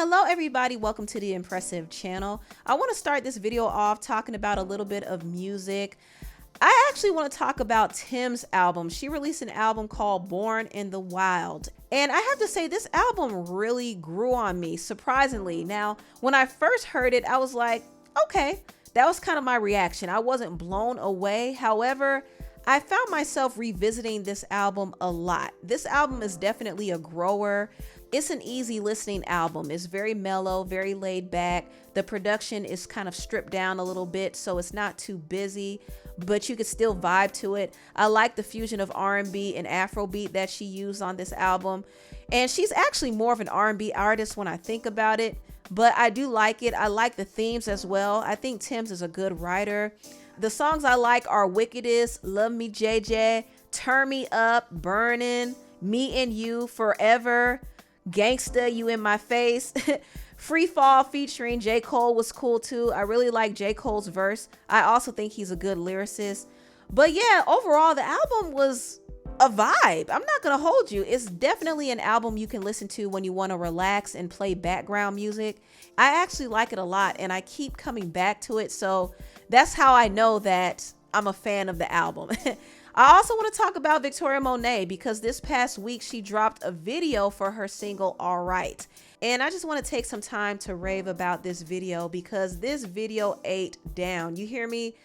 Hello everybody, welcome to the Empressive channel. I want to start this video off talking about a little bit of music. I actually want to talk about Tems' album. She released an album called Born in the Wild. And I have to say this album really grew on me, surprisingly. Now, when I first heard it, I was like, okay, that was kind of my reaction. I wasn't blown away. However, I found myself revisiting this album a lot. This album is definitely a grower. It's an easy listening album. It's very mellow, very laid back. The production is kind of stripped down a little bit, so it's not too busy, but you can still vibe to it. I like the fusion of R&B and Afrobeat that she used on this album. And she's actually more of an R&B artist when I think about it, but I do like it. I like the themes as well. I think Tems is a good writer. The songs I like are Wickedest, Love Me JJ, Turn Me Up, Burnin', Me and You, Forever, Gangsta, You in My Face. Free Fall featuring J. Cole was cool too. I really like J. Cole's verse. I also think he's a good lyricist. But yeah, overall, the album was a vibe. I'm not gonna hold you. It's definitely an album you can listen to when you want to relax and play background music. I actually like it a lot and I keep coming back to it. So that's how I know that I'm a fan of the album. I also want to talk about Victoria Monet because this past week she dropped a video for her single All Right. And I just want to take some time to rave about this video because this video ate down. You hear me?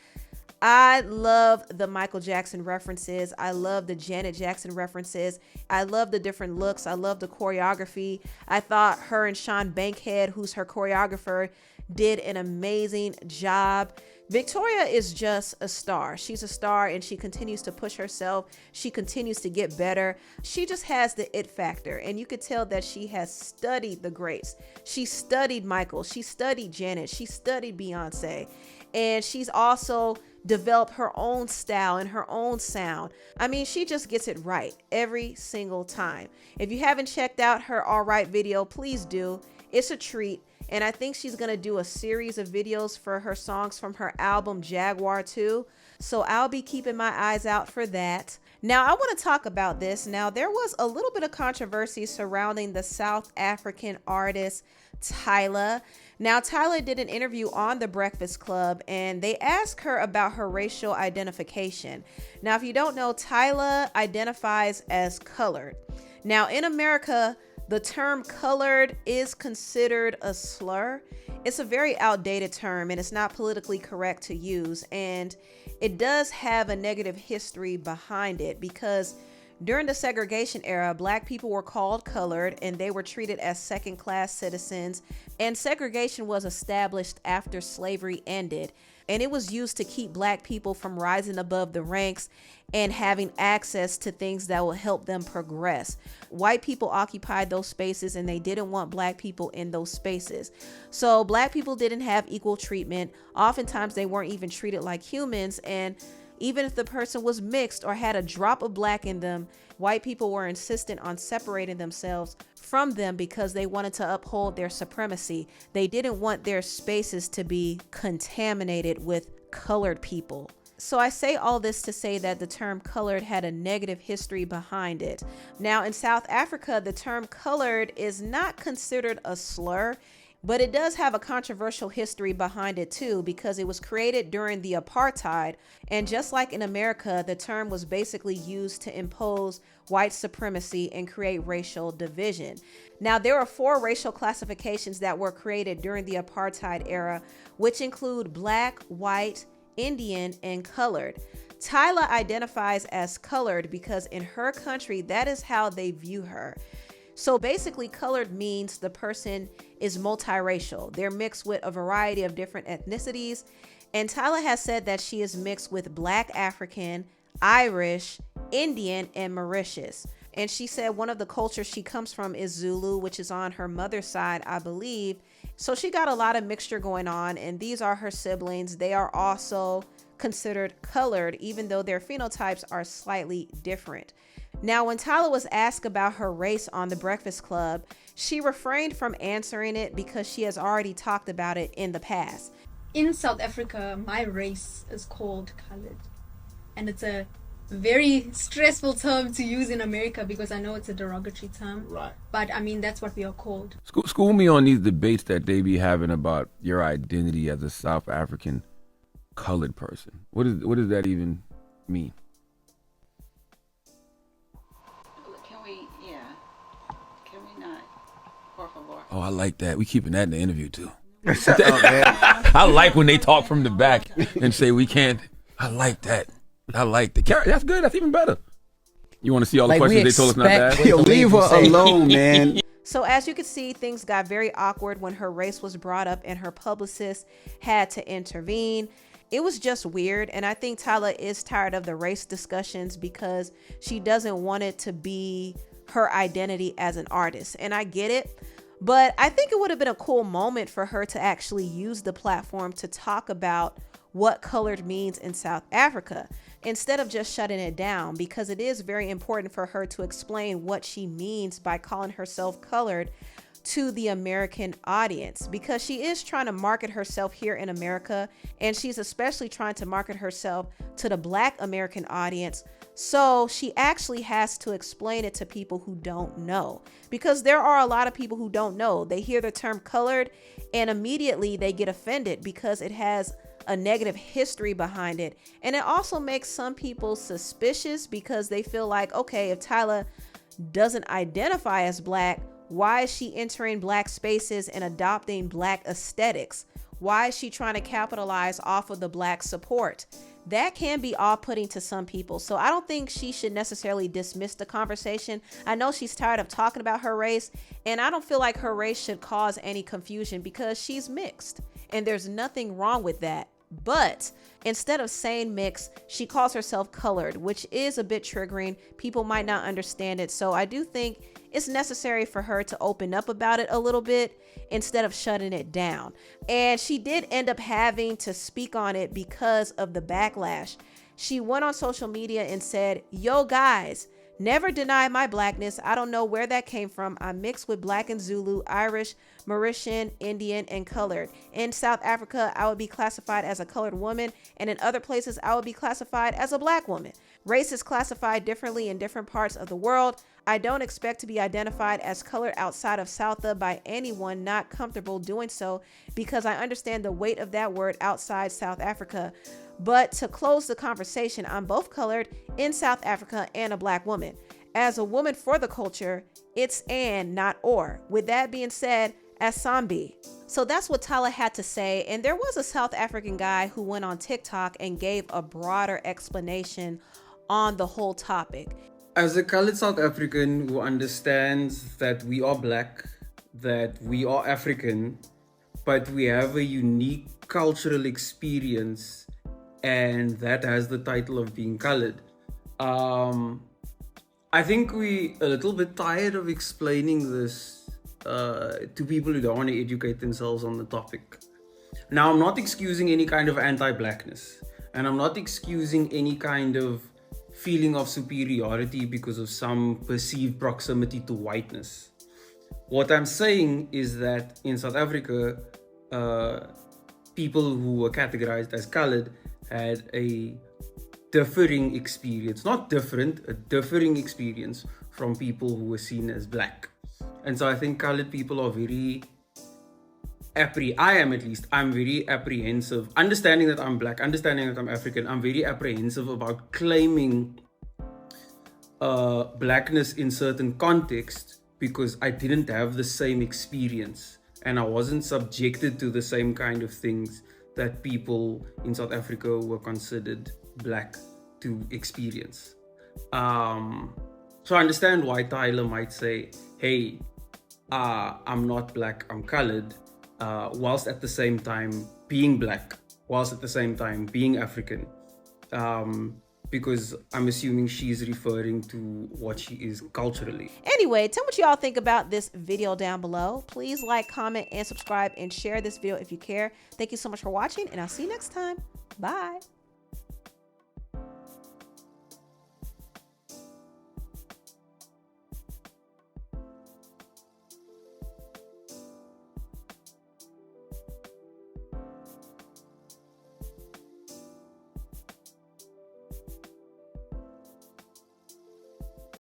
I love the Michael Jackson references. I love the Janet Jackson references. I love the different looks. I love the choreography. I thought her and Sean Bankhead, who's her choreographer, did an amazing job. Victoria is just a star. She's a star and she continues to push herself. She continues to get better. She just has the it factor. And you could tell that she has studied the greats. She studied Michael. She studied Janet. She studied Beyonce. And she's also developed her own style and her own sound. I mean, she just gets it right every single time. If you haven't checked out her All Right video, please do. It's a treat. And I think she's going to do a series of videos for her songs from her album Jaguar 2. So I'll be keeping my eyes out for that. Now, I want to talk about this. Now, there was a little bit of controversy surrounding the South African artist Tyla. Now, Tyla did an interview on The Breakfast Club and they asked her about her racial identification. Now, if you don't know, Tyla identifies as colored. Now, in America, the term colored is considered a slur. It's a very outdated term and it's not politically correct to use. And it does have a negative history behind it because during the segregation era, Black people were called colored and they were treated as second-class citizens. And segregation was established after slavery ended. And it was used to keep Black people from rising above the ranks and having access to things that will help them progress. White people occupied those spaces and they didn't want Black people in those spaces. So Black people didn't have equal treatment. Oftentimes they weren't even treated like humans. And even if the person was mixed or had a drop of Black in them, white people were insistent on separating themselves from them because they wanted to uphold their supremacy. They didn't want their spaces to be contaminated with colored people. So I say all this to say that the term colored had a negative history behind it. Now in South Africa, the term colored is not considered a slur, but it does have a controversial history behind it too, because it was created during the apartheid. And just like in America, the term was basically used to impose white supremacy and create racial division. Now, there are 4 racial classifications that were created during the apartheid era, which include Black, white, Indian, and colored. Tyla identifies as colored because in her country, that is how they view her. So basically, colored means the person is multiracial. They're mixed with a variety of different ethnicities. And Tyla has said that she is mixed with Black African, Irish, Indian, and Mauritius. And she said one of the cultures she comes from is Zulu, which is on her mother's side, I believe. So she got a lot of mixture going on. And these are her siblings. They are also considered colored, even though their phenotypes are slightly different. Now, when Tyla was asked about her race on The Breakfast Club, she refrained from answering it because she has already talked about it in the past. In South Africa, my race is called colored, and it's a very stressful term to use in America because I know it's a derogatory term. Right. But I mean, that's what we are called. School me on these debates that they be having about your identity as a South African colored person. What does that even mean? Can we not? Por favor. Oh, I like that. We keeping that in the interview too. Shut up, man. I like when they talk from the back and say we can't. I like that. I like that. That's good. That's even better. You want to see all the questions they told us not to ask? Yo, leave her alone, man. So as you can see, things got very awkward when her race was brought up and her publicist had to intervene. It was just weird. And I think Tyla is tired of the race discussions because she doesn't want it to be her identity as an artist. And I get it. But I think it would have been a cool moment for her to actually use the platform to talk about what colored means in South Africa instead of just shutting it down, because it is very important for her to explain what she means by calling herself colored to the American audience, because she is trying to market herself here in America, and she's especially trying to market herself to the Black American audience. So she actually has to explain it to people who don't know, because there are a lot of people who don't know. They hear the term colored and immediately they get offended because it has a negative history behind it. And it also makes some people suspicious because they feel like, okay, if Tyla doesn't identify as Black, why is she entering Black spaces and adopting Black aesthetics? Why is she trying to capitalize off of the Black support? That can be off-putting to some people. So I don't think she should necessarily dismiss the conversation. I know she's tired of talking about her race, and I don't feel like her race should cause any confusion because she's mixed, and there's nothing wrong with that. But instead of saying mixed, she calls herself colored, which is a bit triggering. People might not understand it. So I do think it's necessary for her to open up about it a little bit instead of shutting it down. And she did end up having to speak on it because of the backlash. She went on social media and said, "Yo guys, never deny my Blackness. I don't know where that came from. I'm mixed with Black and Zulu, Irish, Mauritian, Indian, and colored. In South Africa, I would be classified as a colored woman, and in other places, I would be classified as a Black woman. Race is classified differently in different parts of the world. I don't expect to be identified as colored outside of Southa by anyone not comfortable doing so, because I understand the weight of that word outside South Africa. But to close the conversation, I'm both colored in South Africa and a Black woman. As a woman for the culture, it's and, not or. With that being said, Asambi." So that's what Tyla had to say. And there was a South African guy who went on TikTok and gave a broader explanation on the whole topic. As a colored South African who understands that we are Black, that we are African, but we have a unique cultural experience, and that has the title of being colored. I think we a little bit tired of explaining this to people who don't want to educate themselves on the topic. Now, I'm not excusing any kind of anti-Blackness, and I'm not excusing any kind of feeling of superiority because of some perceived proximity to whiteness. What I'm saying is that in South Africa, people who were categorized as colored had a differing experience, not different, a differing experience from people who were seen as Black. And so I think colored people are very I'm very apprehensive, understanding that I'm Black, understanding that I'm African. I'm very apprehensive about claiming Blackness in certain contexts because I didn't have the same experience and I wasn't subjected to the same kind of things that people in South Africa were considered Black to experience. So I understand why Tyla might say, hey, I'm not Black, I'm colored, whilst at the same time being Black, whilst at the same time being African, because I'm assuming she's referring to what she is culturally. Anyway, tell me what y'all think about this video down below. Please like, comment, and subscribe, and share this video if you care. Thank you so much for watching, and I'll see you next time. Bye.